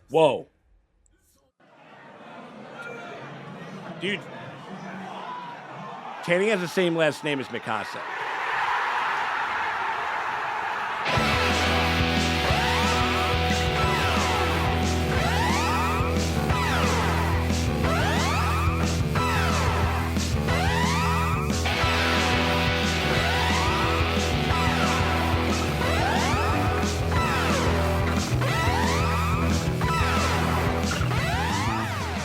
Whoa. Dude. Kenny has the same last name as Mikasa.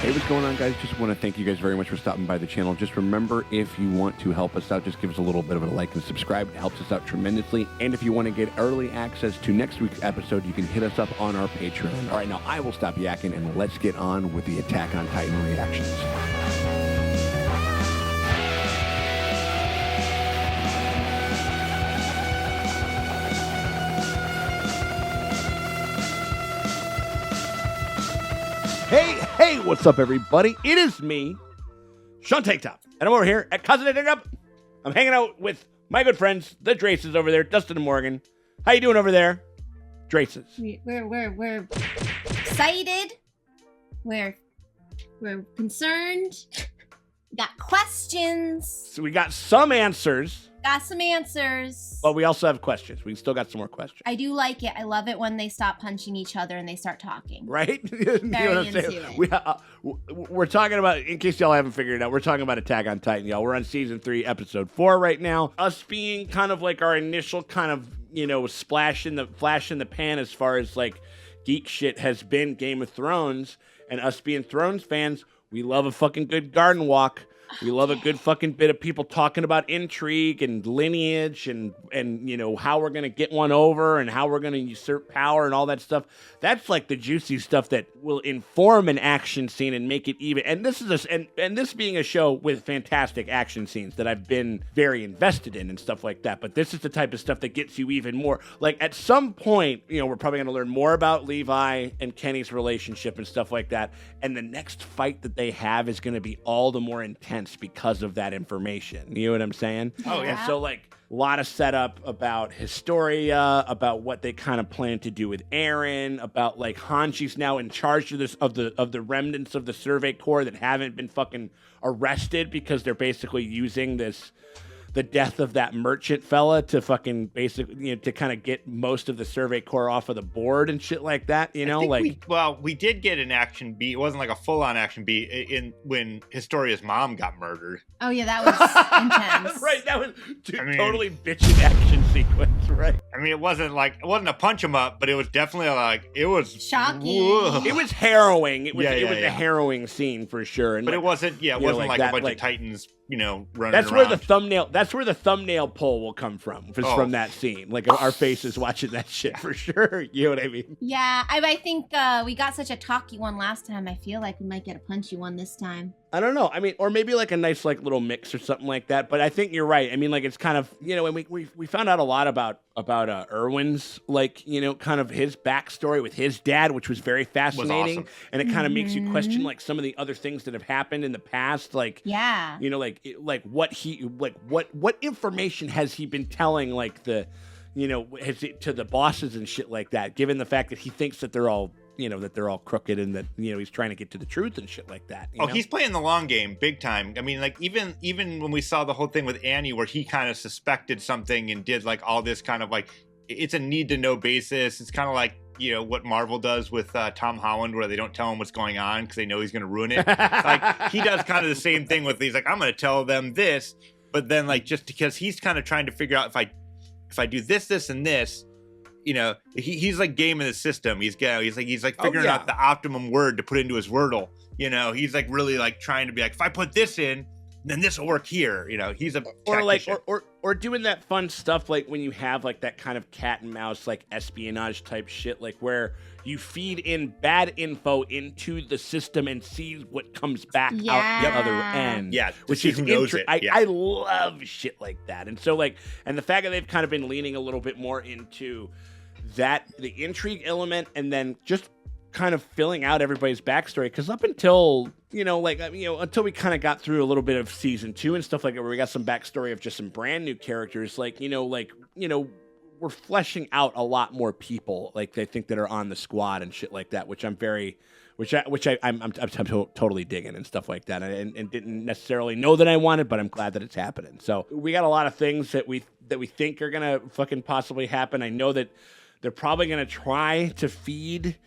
Hey, what's going on, guys? Just want to thank you guys very much for stopping by the channel. Just remember, if you want to help us out, just give us a little bit of a like and subscribe. It helps us out tremendously. And if you want to get early access to next week's episode, you can hit us up on our Patreon. All right, now I will stop yakking and let's get on with the Attack on Titan reactions. Hey, what's up, everybody? It is me, Sean Tank Top, and I'm over here at Cousin Tank Top. I'm hanging out with my good friends, the Draces over there, Dustin and Morgan. How you doing over there, Draces? We're excited. We're concerned. We got questions. So we got some answers. Got some answers. But we also have questions. We still got some more questions. I do like it. I love it when they stop punching each other and they start talking. Right? You know what I'm saying? We're talking about, in case y'all haven't figured it out, we're talking about Attack on Titan, y'all. We're on season 3, episode 4 right now. Us being kind of like our initial kind of, flash in the pan as far as like geek shit has been Game of Thrones. And us being Thrones fans, we love a fucking good garden walk. We love a good fucking bit of people talking about intrigue and lineage and how we're going to get one over and how we're going to usurp power and all that stuff. That's like the juicy stuff that will inform an action scene and make it even. And this is and this being a show with fantastic action scenes that I've been very invested in and stuff like that. But this is the type of stuff that gets you even more. Like at some point, we're probably going to learn more about Levi and Kenny's relationship and stuff like that. And the next fight that they have is going to be all the more intense because of that information. You know what I'm saying? Oh, yeah. And so like a lot of setup about Historia, about what they kind of plan to do with Eren, about like Hanshi's now in charge of this of the remnants of the Survey Corps that haven't been fucking arrested because they're basically using the death of that merchant fella to fucking basically, to kind of get most of the Survey Corps off of the board and shit like that, we did get an action beat. It wasn't like a full-on action beat when Historia's mom got murdered. Oh yeah, that was intense. Right, that was totally bitchin' action sequence, right? I mean, it wasn't a punch 'em up, but it was definitely it was shocking. Whoa. It was harrowing. It was a harrowing scene for sure. And but it wasn't. Yeah, it wasn't like a bunch of Titans, running that's around. That's where the thumbnail pull will come from. From that scene. Like our faces watching that shit for sure. You know what I mean? Yeah, I think we got such a talky one last time. I feel like we might get a punchy one this time. I don't know. I mean, or maybe like a nice like little mix or something like that. But I think you're right. I mean, like it's kind of and we found out a lot about Erwin's kind of his backstory with his dad, which was very fascinating. Awesome. And it kind of makes you question like some of the other things that have happened in the past. Like what information has he been telling like to the bosses and shit like that? Given the fact that he thinks that they're all crooked and that, he's trying to get to the truth and shit like that. He's playing the long game big time. I mean, like even when we saw the whole thing with Annie where he kind of suspected something and did like all this kind of like, it's a need to know basis. It's kind of like, what Marvel does with Tom Holland where they don't tell him what's going on because they know he's going to ruin it. Like he does kind of the same thing with, he's like, I'm going to tell them this, but then like, just because he's kind of trying to figure out if I do this, this, and this, he's like gaming the system. He's figuring out the optimum word to put into his Wordle. He's like really like trying to be like, if I put this in, then this will work here. He's a tactician. or doing that fun stuff like when you have like that kind of cat and mouse like espionage type shit, like where you feed in bad info into the system and see what comes back out the other end. Yeah, which is interesting. I love shit like that. And so like, and the fact that they've kind of been leaning a little bit more into that, the intrigue element, and then just kind of filling out everybody's backstory. Because up until until we kind of got through a little bit of season 2 and stuff like that, where we got some backstory of just some brand new characters, we're fleshing out a lot more people, like they think that are on the squad and shit like that, which I'm totally digging and stuff like that, and didn't necessarily know that I wanted, but I'm glad that it's happening. So we got a lot of things that we think are gonna fucking possibly happen. I know that they're probably gonna try to feed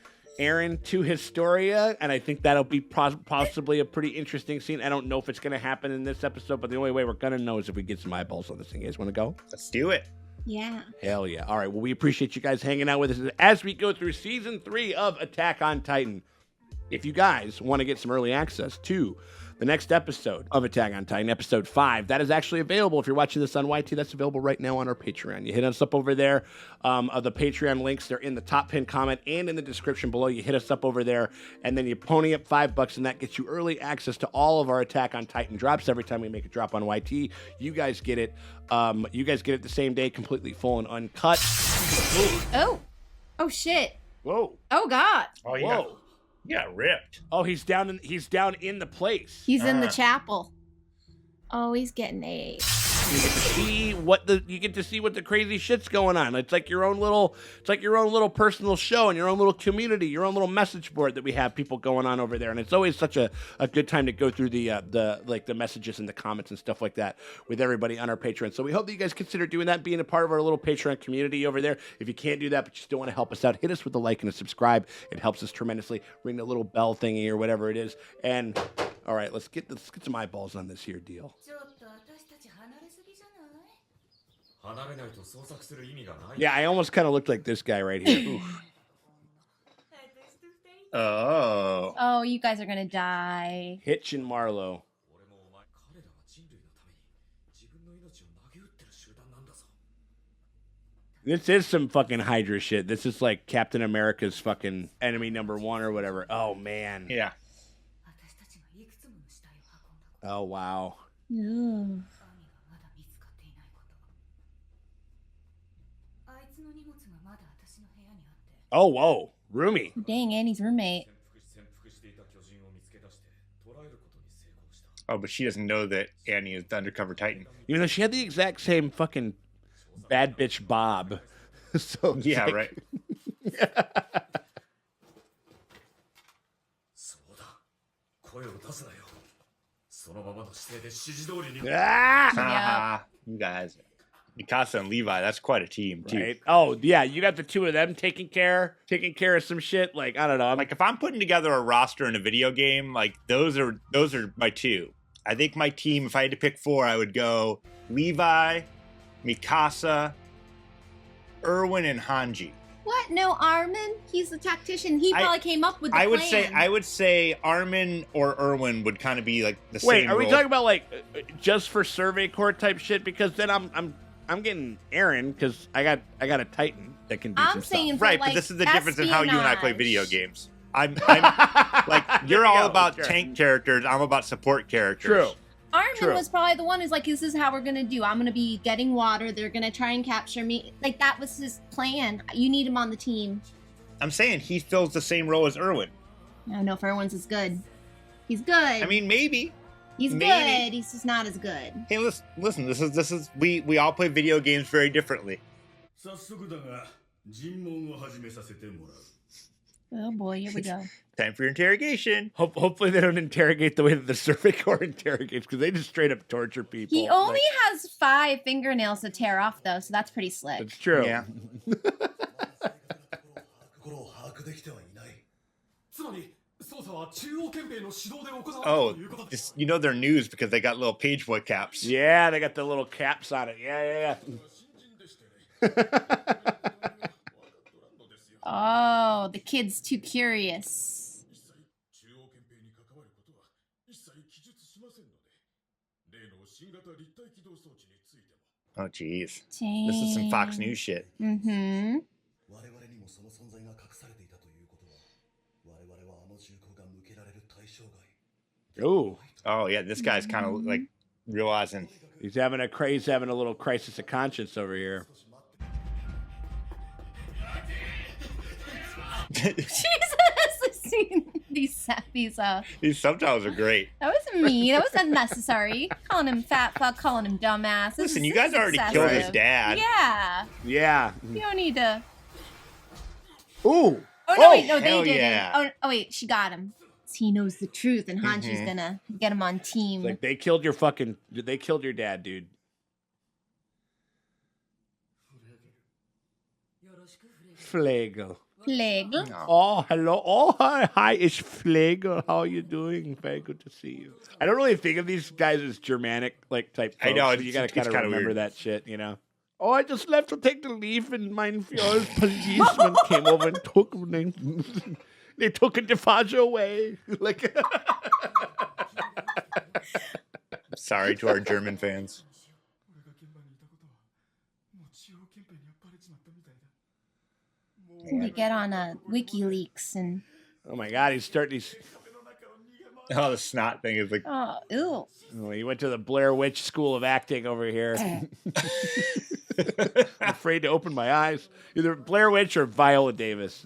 Aaron to Historia, and I think that'll be possibly a pretty interesting scene. I don't know if it's gonna happen in this episode, but the only way we're gonna know is if we get some eyeballs on this thing. You guys want to go? Let's do it. Yeah. Hell yeah. All right. Well, we appreciate you guys hanging out with us as we go through season 3 of Attack on Titan. If you guys want to get some early access to the next episode of Attack on Titan, episode 5, that is actually available. If you're watching this on YT, that's available right now on our Patreon. You hit us up over there. The Patreon links, they're in the top pinned comment and in the description below. You hit us up over there, and then you pony up $5, and that gets you early access to all of our Attack on Titan drops. Every time we make a drop on YT, you guys get it. You guys get it the same day, completely full and uncut. Oh shit. Whoa. Oh god. Oh, yeah. Whoa. Yeah, ripped. Oh, he's down in the place. He's in the chapel. Oh, he's getting a. You get to see what the crazy shit's going on. It's like your own little personal show and your own little community, your own little message board that we have people going on over there. And it's always such a good time to go through the messages and the comments and stuff like that with everybody on our Patreon. So we hope that you guys consider doing that, being a part of our little Patreon community over there. If you can't do that, but you still want to help us out, hit us with a like and a subscribe. It helps us tremendously. Ring the little bell thingy or whatever it is. And all right, let's get some eyeballs on this here deal. Yeah, I almost kind of looked like this guy right here. Oof. Oh, you guys are gonna die. Hitch and Marlowe. This is some fucking Hydra shit. This is like Captain America's fucking enemy number 1 or whatever. Oh, man. Yeah. Oh, wow. Ugh. Oh, whoa. Roomy. Dang, Annie's roommate. Oh, but she doesn't know that Annie is the undercover Titan. Even though she had the exact same fucking bad bitch bob. So Yeah, like, right. Ah! You guys. Mikasa and Levi, that's quite a team, too. Right? Oh, yeah, you got the two of them taking care of some shit. Like, I don't know. Like, if I'm putting together a roster in a video game, like, those are my 2. I think my team, if I had to pick 4, I would go Levi, Mikasa, Erwin, and Hanji. What? No, Armin? He's the tactician. He probably came up with the plan. I would say Armin or Erwin would kind of be like the same. Wait, are we role. talking about like just for Survey Corps type shit? Because then I'm getting Aaron because I got a Titan that can do some saying stuff. for, Right, like, but this is the difference in how you and I play espionage. video games. I'm like, you're all about tank characters. I'm about support characters. True. Armin was probably the one who's like, this is how we're gonna do. I'm gonna be getting water. They're gonna try and capture me. Like, that was his plan. You need him on the team. I'm saying he fills the same role as Erwin. No, Fairwinds is good. He's good. I mean, maybe. He's maybe. good. He's just not as good. Hey, listen. This is we all play video games very differently. Oh boy, here we go. Time for your interrogation. Hopefully they don't interrogate the way that the Survey Corps interrogates because they just straight up torture people. He only has 5 fingernails to tear off, though, so that's pretty slick. It's true. Yeah. Oh, you know they're news because they got little pageboy caps. Yeah, they got the little caps on it. Yeah. Oh, the kid's too curious. Oh, jeez. Dang. This is some Fox News shit. Mm-hmm. Ooh. Oh, yeah, this guy's kind of like realizing. He's having a little crisis of conscience over here. Jesus! These subtitles are great. that was mean. That was unnecessary. Calling him fat fuck, calling him dumbass. Listen, you guys already killed his dad. Yeah. Yeah. You don't need to. Ooh. Oh no! Wait, no, hell they didn't. yeah. Oh wait, she got him. He knows the truth, and Hanji's gonna get him on team. Like they killed your fucking. They killed your dad, dude. Flegel. Flegel. No. Oh, hello. Oh, hi, it's Flegel. How are you doing? Very good to see you. I don't really think of these guys as Germanic like type folks. I know, So you gotta it's kind of kinda remember weird. that shit, you know. Oh, I just left to take the leaf, and my policeman came over and took him. They took DeFaggio away. Like, Sorry to our German fans. They get on WikiLeaks and. oh my God, he's starting. Oh, the snot thing is like. Oh, ew. Oh, he went to the Blair Witch School of Acting over here. I'm afraid to open my eyes. Either Blair Witch or Viola Davis.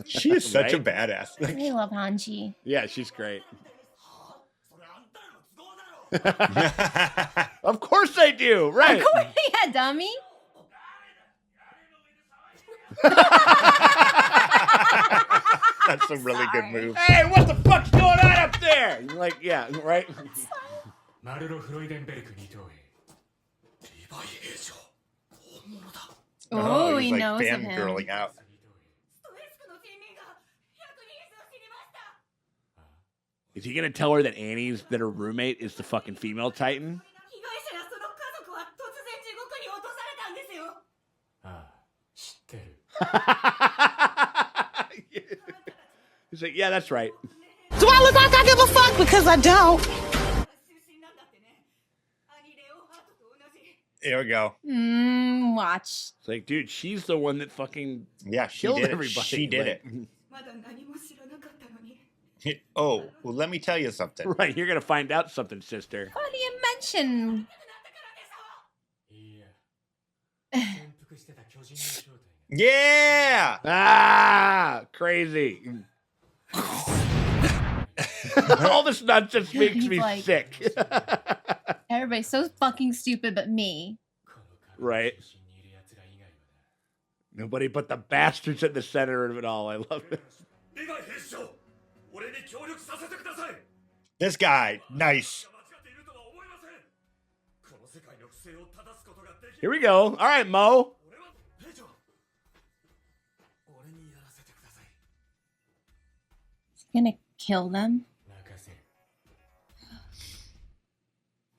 She is such a Right? badass. I love Hanji. Yeah, she's great. Of course I do. Right. Yeah, dummy. That's a really good move. Hey, what the fuck's going on up there? You're like, yeah, right. Oh, he's he like knows of him. fangirling out. Is he gonna tell her that Annie's that her roommate is the fucking female Titan? He's like, yeah, that's right. Do I look like I give a fuck? Because I don't. Here we go. Watch. It's like, dude, she's the one that fucking Yeah, she killed did everybody. it. She did Like, it. Oh, well, let me tell you something. Right, you're gonna find out something, sister. What do you mention? Yeah! Ah, crazy. All this nonsense makes He's me like- sick. Everybody's so fucking stupid, but me. Right. Nobody but the bastards at the center of it all. I love it. This guy, nice. Here we go. All right, Mo. Is he gonna kill them?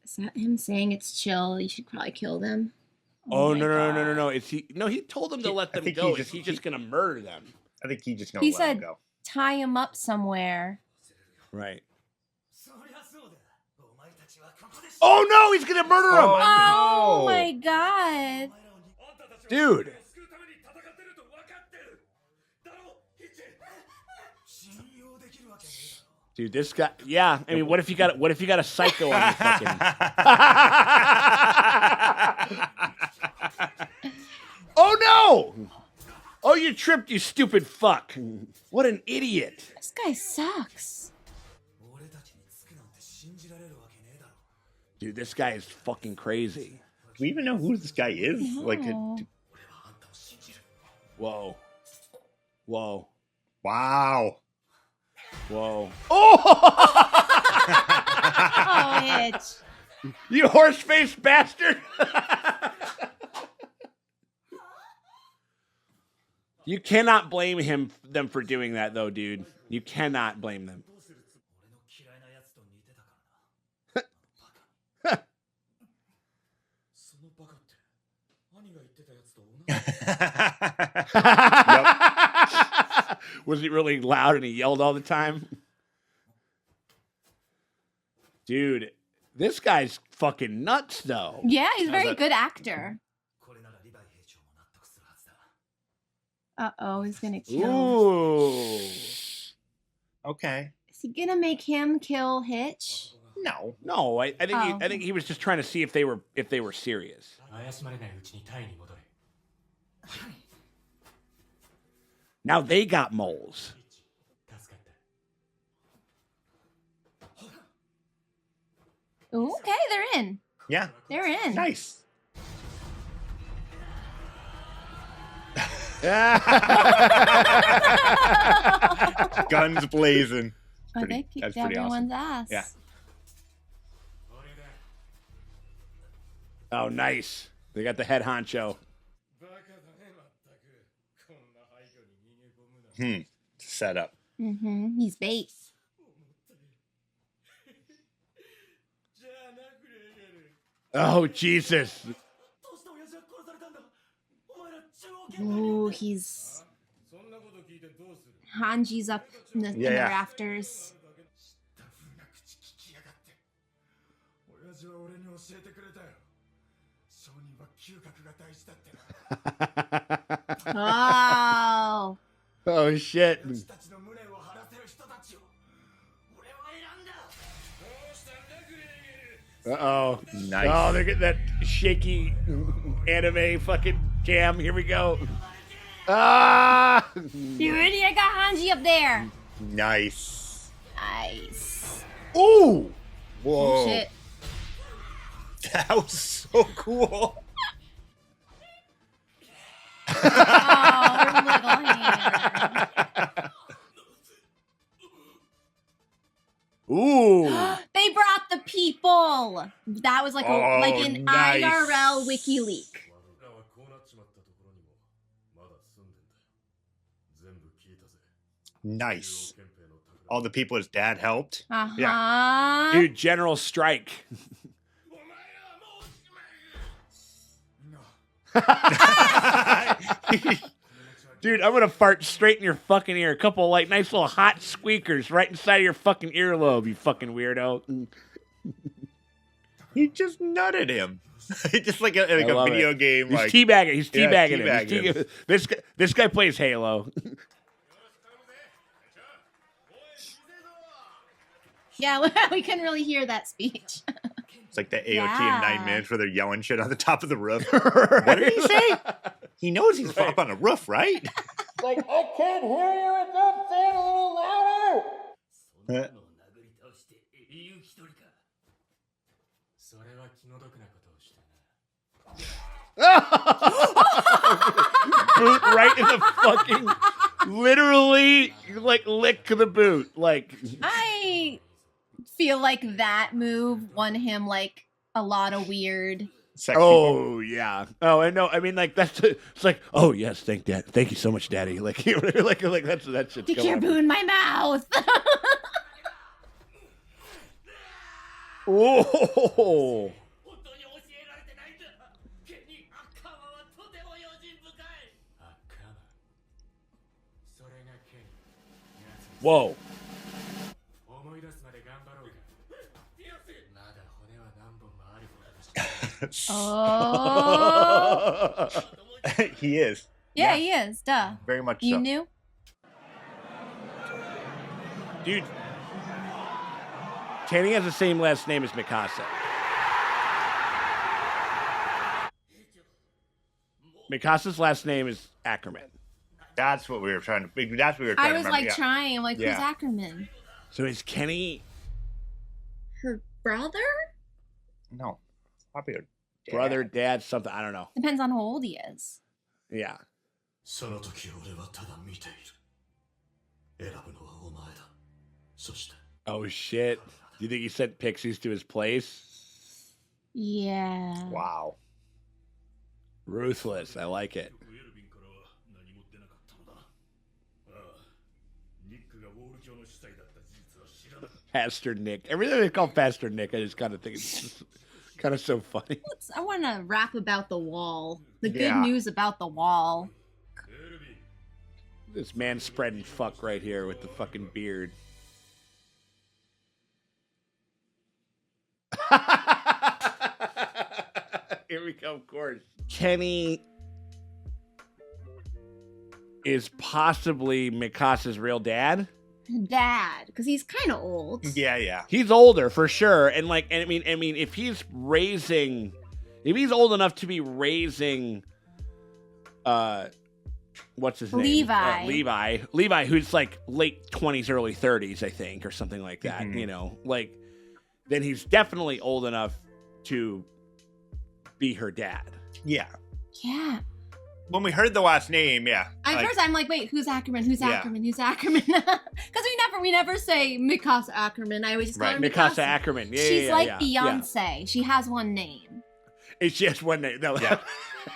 Is that him saying it's chill? You should probably kill them. Oh, my no. God. Is he? No, he told them to let I them think go. he Is he just gonna murder them? I think he just gonna He let him said, go. tie him up somewhere. Right. Oh no, he's gonna murder him, Oh no. my God. dude. Dude, this guy. Yeah, I mean, what if you got a psycho on your fucking? Oh no! Oh, you tripped, you stupid fuck! What an idiot! This guy sucks. Dude, this guy is fucking crazy. Do we even know who this guy is? No. Like, Whoa. Whoa. wow. Whoa. Oh! Oh, Hitch. You horse-faced bastard! You cannot blame them for doing that, though, dude. You cannot blame them. Was he really loud and he yelled all the time? Dude, this guy's fucking nuts, though. Yeah, he's a very that? good actor. Uh-oh, he's gonna kill. Ooh. Okay. Is he gonna make him kill Hitch? No. No, I think Oh. I think he was just trying to see if they were serious. Now they got moles. Ooh, okay, they're in. Yeah. They're in. Nice. Guns blazing. Oh, they kicked everyone's ass. Yeah. Oh, nice. They got the head honcho. Set up. Mm-hmm. He's base. Oh, Jesus. Ooh, he's... Hanji's up in the rafters. Oh. Oh, shit. Uh-oh. Nice. Oh, they're getting that shaky anime fucking jam. Here we go. Ah! You ready? I got Hanji up there. Nice. Nice. Ooh! Whoa. Oh, shit. That was so cool. Oh, her little hand. Ooh! They brought the people. That was like like an nice. IRL wiki leak. Nice. All the people his dad helped. Uh-huh. Dude, General Strike. Dude, I'm gonna fart straight in your fucking ear. A couple like nice little hot squeakers right inside of your fucking earlobe, you fucking weirdo. He just nutted him. Just like a video game. He's like teabagging. He's teabagging him. teabagging He's him. This guy plays Halo. Yeah, we couldn't really hear that speech. It's like the AOT Yeah. in 9 minutes where they're yelling shit on the top of the roof. What did he say? He knows he's up on a roof, right? Like, I can't hear you. It's up, say it a little louder. Boot right in the fucking, literally, like, lick the boot. Like, I feel like that move won him like a lot of weird. Sexy. oh, yeah. Oh, I know. I mean, like, it's like, oh, yes, thank you so much, Daddy. Like, like that shit's Stick going your on. boo in my mouth. Oh. Whoa. Oh. He is. Yeah, he is. Duh. Very much You so. knew? Dude. Kenny has the same last name as Mikasa. Mikasa's last name is Ackerman. That's what we were trying to. That's what we were I trying to was remember. like yeah. trying. I'm like, Yeah. who's Ackerman? So is Kenny Her brother? No. Probably a dad. brother, dad, something? I don't know. Depends on how old he is. Yeah. その時俺はただ見ている。選ぶのはお前だ。そして Oh, shit. Do you think he sent pixies to his place? Yeah. Wow. Ruthless. I like it. エルヴィンからは何も出なかったのだな。ああ、ニックがウォール教の主催だった事実は知らなかった。 Pastor Nick. Everything they call Pastor Nick, I just kind of think it's kind of so funny. I want to rap about the wall. The good Yeah. news about the wall. エルヴィン、 This man spreading fuck right here with the fucking beard. Here we go, of course. Kenny is possibly Mikasa's real dad. Dad, because he's kind of old. Yeah. He's older for sure, and like, and I mean, if he's old enough to be raising, what's his name? Levi. Levi, who's like late 20s, early 30s, I think, or something like that. Mhm. You know, like then he's definitely old enough to be her dad. Yeah. Yeah. When we heard the last name, yeah. At first, I'm like, wait, who's Ackerman? Who's Ackerman? Who's Ackerman? Because we never say Mikasa Ackerman. I always just call her Mikasa Ackerman. Yeah, She's like yeah. Beyonce. She has one name. It's just one name. No, Yeah.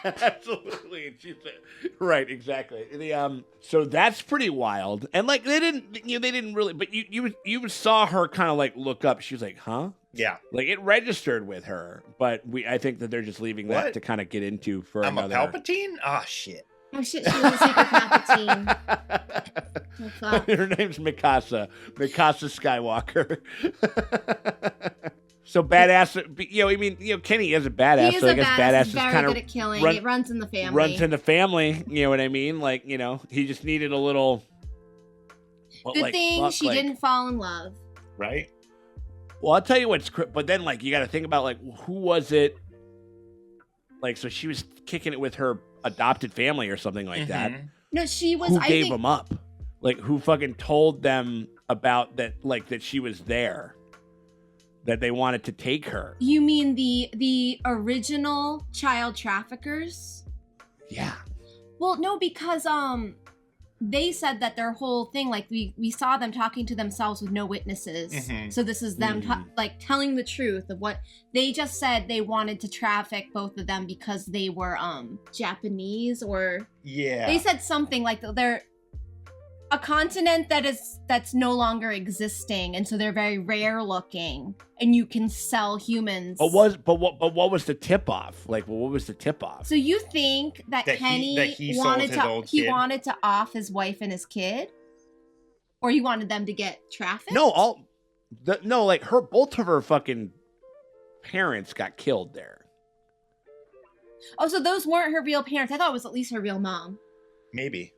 absolutely. And she's right, exactly. So that's pretty wild. And like they didn't really, but you saw her kind of like look up. She was like, huh? Yeah. Like it registered with her, but I think that they're just leaving that to kind of get into for I'm another. a Palpatine? Oh, shit. Oh shit, she was a secret Palpatine. Oh, fuck. Her name's Mikasa Skywalker. So badass, I mean, Kenny is a badass. He is so I a guess badass. badass He's is very kind good of at killing. It runs in the family. Runs in the family. You know what I mean? Like, he just needed a little. Good thing she didn't fall in love. Right? Well, I'll tell you but then like you got to think about like who was it? Like, so she was kicking it with her adopted family or something like that. No, she was. Who gave them up? Like, who fucking told them about that? Like that she was there. That they wanted to take her. You mean the original child traffickers? Yeah. Well, no, because they said that their whole thing, like we saw them talking to themselves with no witnesses. So this is them like telling the truth of what they just said. They wanted to traffic both of them because they were Japanese, or they said something like they're a continent that's no longer existing, and so they're very rare looking, and you can sell humans. But what was the tip off? Like, what was the tip off? So you think that Kenny wanted to off his wife and his kid, or he wanted them to get trafficked? No, like both of her fucking parents got killed there. Oh, so those weren't her real parents. I thought it was at least her real mom. Maybe.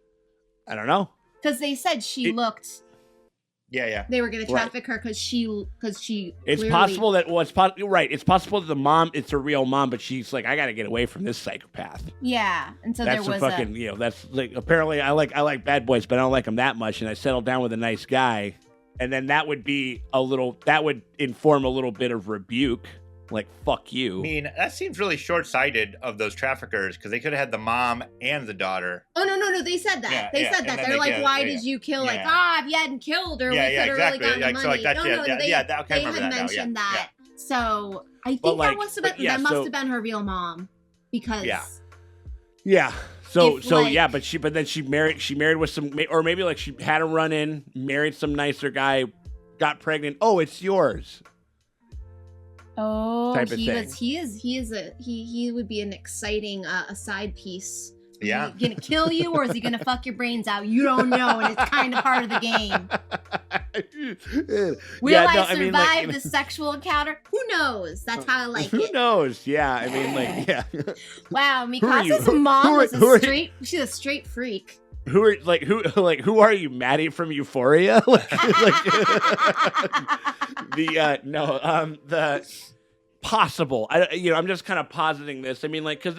I don't know. Because they said she looked. Yeah. They were going to traffic her because she. It's possible that It's possible that the mom, it's her real mom, but she's like, I got to get away from this psychopath. Yeah, and so that's there was fucking. That's like apparently I like bad boys, but I don't like them that much, and I settled down with a nice guy, and then that would inform a little bit of rebuke. Like, fuck you. I mean, that seems really short-sighted of those traffickers, because they could have had the mom and the daughter. Oh, no. They said that. Yeah, they said that. They're like, why did you kill? Like, if you hadn't killed her, we could have really gotten the money. So like that's, they had mentioned that. So I think that must have been her real mom. Because... Yeah. So but then she married with some, or maybe like she had a run-in, married some nicer guy, got pregnant. Oh, it's yours. Oh, type of thing. He would be an exciting a side piece. Yeah. Is he gonna kill you, or is he gonna fuck your brains out? You don't know, and it's kind of part of the game. Will I survive the sexual encounter? Who knows? That's how I like it. Who knows? Yeah, I mean, like, yeah. Wow, Mikasa's mom was she's a straight freak. Who are you, Maddie from Euphoria? The possible. I'm just kind of positing this. I mean, like, because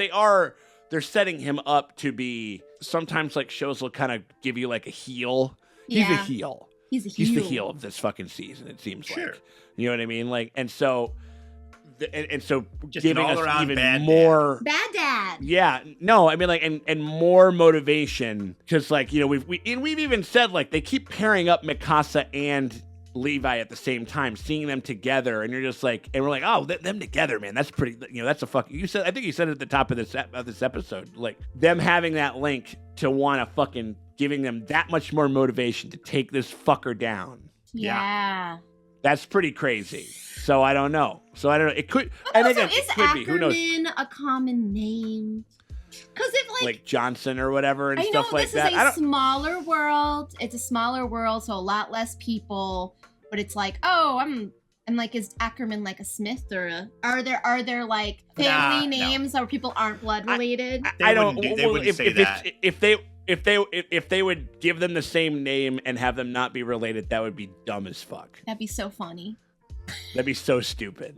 they're setting him up to be. Sometimes like shows will kind of give you like a heel. He's a heel. He's the heel of this fucking season. It seems like. You know what I mean? Like, and so just giving us even more bad dad. Yeah, no, I mean like and more motivation, because like we've even said like they keep pairing up Mikasa and Levi at the same time, seeing them together, and you're just like, and we're like, oh, them together, man, that's pretty. That's a fucking. I think you said it at the top of this episode, like them having that link to want to fucking giving them that much more motivation to take this fucker down. Yeah. That's pretty crazy. So I don't know. It could. But and also, again, is it could be. Who knows? Ackerman a common name? Because if like Johnson or whatever and stuff like that. This is a smaller world. It's a smaller world, so a lot less people. But it's like, oh, I'm like, is Ackerman like a Smith or a? Are there like family names where people aren't blood related? They wouldn't say that. If they would give them the same name and have them not be related, that would be dumb as fuck. That'd be so funny. That'd be so stupid.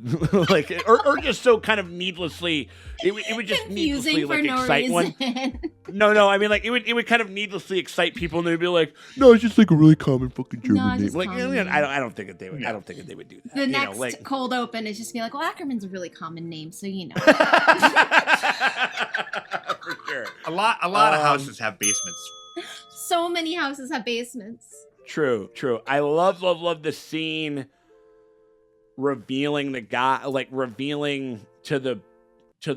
Like, or just so kind of needlessly. It would just needlessly confusing for like no excite one. reason. No. I mean, like it would kind of needlessly excite people, and they'd be like, "No, it's just like a really common fucking German No, it's name." just Like, common name. I don't think that they would. I don't think that they would do that. The you next know, like, cold open is just be like, well, Ackerman's a really common name, so you know. for sure. A lot of houses have basements. So many houses have basements. True. I love the scene revealing the guy, like revealing to the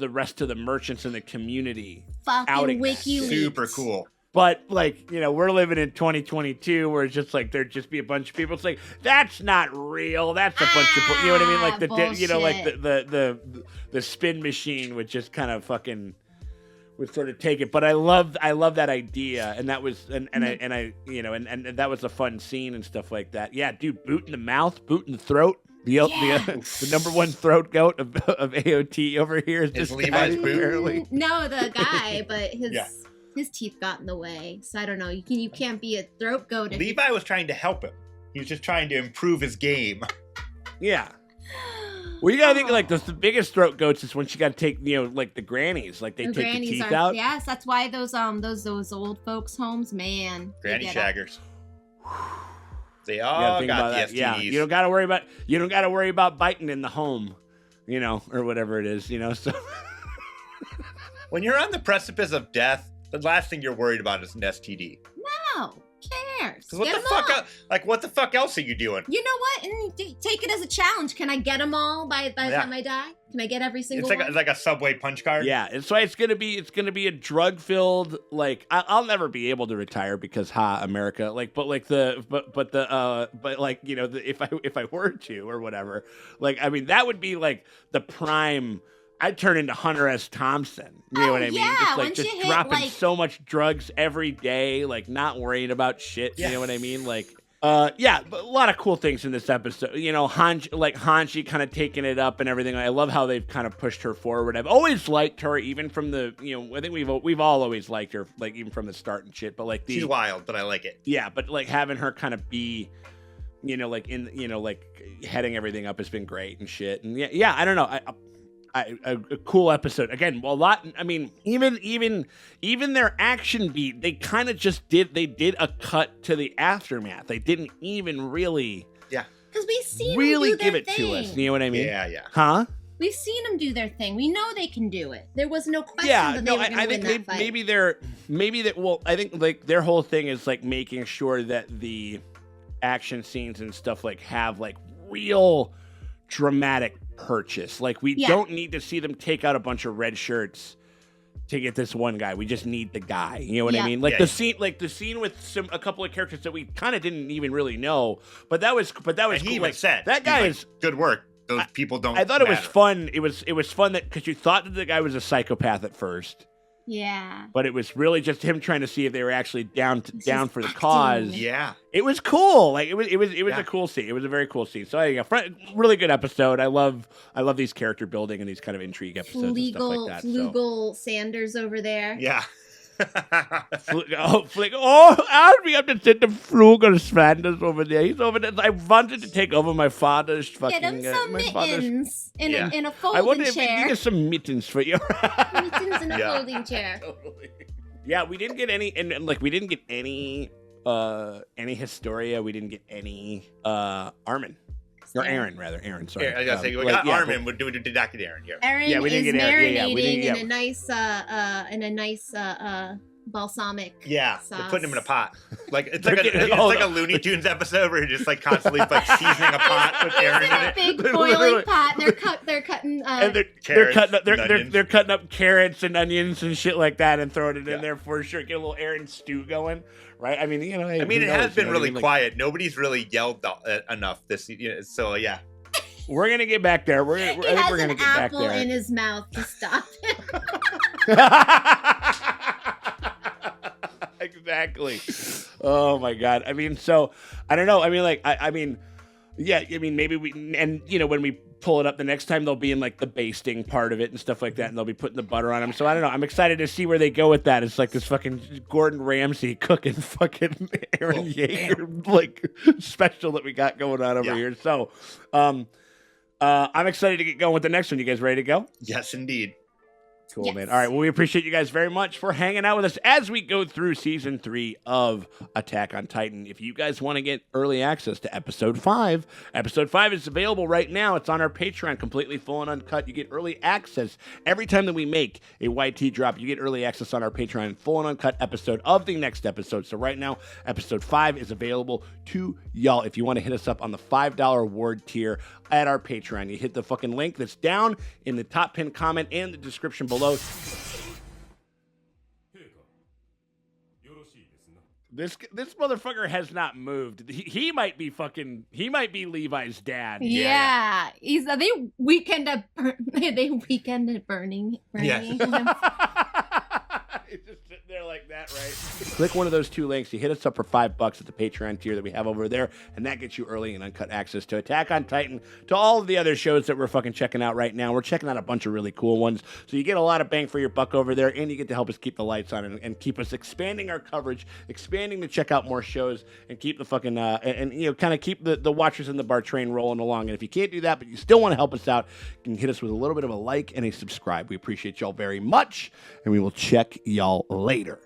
rest of the merchants in the community. Fucking outing WikiLeaks. Super cool. But like, you know, we're living in 2022 where it's just like there'd just be a bunch of people. It's like that's not real. That's a bunch of, you know what I mean? Like you know, like the spin machine would just kind of fucking would sort of take it. But I love that idea, and that was and I you know and that was a fun scene and stuff like that. Yeah, dude, boot in the mouth, boot in the throat. The number one throat goat of AOT over here is this Levi's guy, boot. apparently. No, the guy, but his Yeah. his teeth got in the way. So I don't know. You can't be a throat goat. If Levi was trying to help him. He was just trying to improve his game. Yeah. Well, you gotta think like the biggest throat goats is when she got to take, you know, like the grannies, like they The take the grannies teeth are, out. Yes, that's why those old folks homes, man. they Granny get shaggers. They You gotta all think got about the that. STDs. Yeah, you don't gotta worry about biting in the home, you know, or whatever it is, you know. So When you're on the precipice of death, the last thing you're worried about is an STD. No, cares? 'Cause what Get the 'em fuck? all. Like, what the fuck else are you doing? You know what? And take it as a challenge. Can I get them all by the Yeah. time I die? Can I get every single It's one? like a Subway punch card. yeah, it's why it's gonna be a drug filled, like I'll never be able to retire because America, like, but like but like, you know, if I were to or whatever, like, I mean, that would be like the prime. I'd turn into Hunter S. Thompson. You know what I mean? yeah, Just like once you just hit, dropping like- so much drugs every day, like not worrying about shit. Yeah. You know what I mean? Like, yeah, but a lot of cool things in this episode. You know, Hanji kind of taking it up and everything. I love how they've kind of pushed her forward. I've always liked her, even from the, you know, I think we've all always liked her, like even from the start and shit. But like She's wild, but I like it. yeah, but like having her kind of be, you know, like in, you know, like heading everything up has been great and shit. And yeah, I don't know. A cool episode again. Well, a lot. I mean, even their action beat, they kind of just did. They did a cut to the aftermath. They didn't even really, Because we've seen really them do give their it thing. to us. You know what I mean? Yeah. Huh? We've seen them do their thing. We know they can do it. There was no question Yeah. that they No, were going I to win think that fight. maybe that. Well, I think like their whole thing is like making sure that the action scenes and stuff like have like real dramatic purchase. Like we don't need to see them take out a bunch of red shirts to get this one guy. We just need the guy. You know what I Yeah. mean? Like Yeah, the scene with a couple of characters that we kind of didn't even really know. But that was And cool. he even Like, said that guy he's like, good work. Those people don't. I thought it was matter. fun. It was fun that because you thought that the guy was a psychopath at first, Yeah. but it was really just him trying to see if they were actually down Just for the acting. cause. Yeah. It was cool. Like it was Yeah. a cool scene. It was a very cool scene. So yeah, really good episode. I love these character building and these kind of intrigue episodes and stuff like that. So. Flugel Sanders over there. Yeah. I'll be up to sit the Flugel Sanders over there. He's over there. I wanted to take over my father's fucking. Get him some my father's- mittens in Yeah. a I folding wanted to chair. get some mittens for you. Mittens in a Yeah. folding chair. Totally. Yeah, we didn't get any, and like we didn't get any Historia. We didn't get any Armin or Aaron rather. Aaron, sorry. Yeah, I gotta say, we like, got yeah, Armin. We're doing Dr. Aaron here. Aaron Yeah, we didn't is get Aaron. Yeah, marinating we didn't- in a nice balsamic Yeah, sauce. they're putting him in a pot. Like it's They're like getting- it's like a Looney Tunes episode where you're just like constantly like seasoning a pot with Aaron It's in in a it. big Literally. boiling pot. And they're cutting. and they're Carrots, cutting up onions. they're cutting up carrots and onions and shit like that and throwing it Yeah. in there for sure. Get a little Aaron stew going, right? I mean, you know, I mean, it has been really quiet. Nobody's really yelled enough this. So yeah, We're gonna get back there. I he think has we're gonna an get back apple there. in his mouth to stop it. Exactly. Oh my god. I mean, so I don't know. I mean, like, I mean, yeah. I mean, maybe we, and you know, when we pull it up the next time, they'll be in like the basting part of it and stuff like that, and they'll be putting the butter on them. So I don't know. I'm excited to see where they go with that. It's like this fucking Gordon Ramsay cooking fucking Aaron Yeager like special that we got going on over Yeah. here. So, I'm excited to get going with the next one. You guys ready to go? Yes, indeed. Cool, Yes. man. All right. Well, we appreciate you guys very much for hanging out with us as we go through season 3 of Attack on Titan. If you guys want to get early access to episode 5 is available right now. It's on our Patreon, completely full and uncut. You get early access every time that we make a YT drop. You get early access on our Patreon, full and uncut episode of the next episode. So right now, episode 5 is available to y'all. If you want to hit us up on the $5 award tier at our Patreon, you hit the fucking link that's down in the top pinned comment and the description below. 陛下よろしいですな This motherfucker has not moved. He might be Levi's dad. Yeah. He's they weekended burning. Yeah. him. It's just sitting there like that, right? Click one of those 2 links. You hit us up for $5 at the Patreon tier that we have over there, and that gets you early and uncut access to Attack on Titan, to all of the other shows that we're fucking checking out right now. We're checking out a bunch of really cool ones, so you get a lot of bang for your buck over there, and you get to help us keep the lights on and keep us expanding our coverage, expanding to check out more shows, and keep the fucking and you know, kind of keep the watchers in the bar train rolling along. And if you can't do that, but you still want to help us out, you can hit us with a little bit of a like and a subscribe. We appreciate y'all very much, and we will check y'all later.